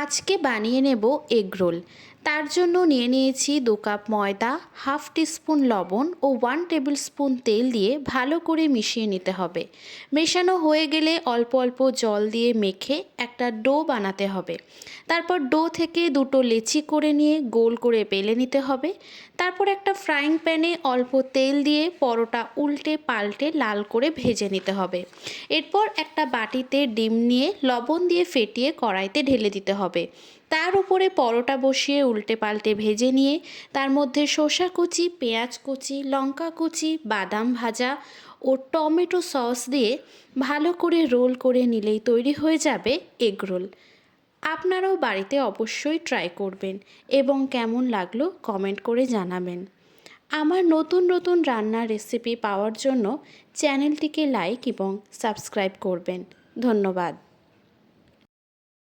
আজকে বানিয়ে নেব এগ রোল। তার জন্য নিয়ে নিয়েছি 2 কাপ ময়দা, হাফ টিস্পুন লবণ ও 1 টেবিল স্পুন তেল দিয়ে ভালো করে মিশিয়ে নিতে হবে। মেশানো হয়ে গেলে অল্প অল্প জল দিয়ে মেখে একটা ডো বানাতে হবে। তারপর ডো থেকে দুটো লেচি করে নিয়ে গোল করে বেলে নিতে হবে। তারপর একটা ফ্রাইং প্যানে অল্প তেল দিয়ে পরোটা উল্টে পাল্টে লাল করে ভেজে নিতে হবে। এরপর একটা বাটিতে ডিম নিয়ে লবণ দিয়ে ফেটিয়ে কড়াইতে ঢেলে দিতে হবে। তার উপরে পরোটা বসিয়ে উল্টে পাল্টে ভেজে নিয়ে তার মধ্যে শসা কুচি, পেঁয়াজ কুচি, লঙ্কা কুচি, বাদাম ভাজা ও টমেটো সস দিয়ে ভালো করে রোল করে নিলেই তৈরি হয়ে যাবে এগ রোল। আপনারাও বাড়িতে অবশ্যই ট্রাই করবেন এবং কেমন লাগলো কমেন্ট করে জানাবেন। আমার নতুন নতুন রান্নার রেসিপি পাওয়ার জন্য চ্যানেলটিকে লাইক এবং সাবস্ক্রাইব করবেন। ধন্যবাদ।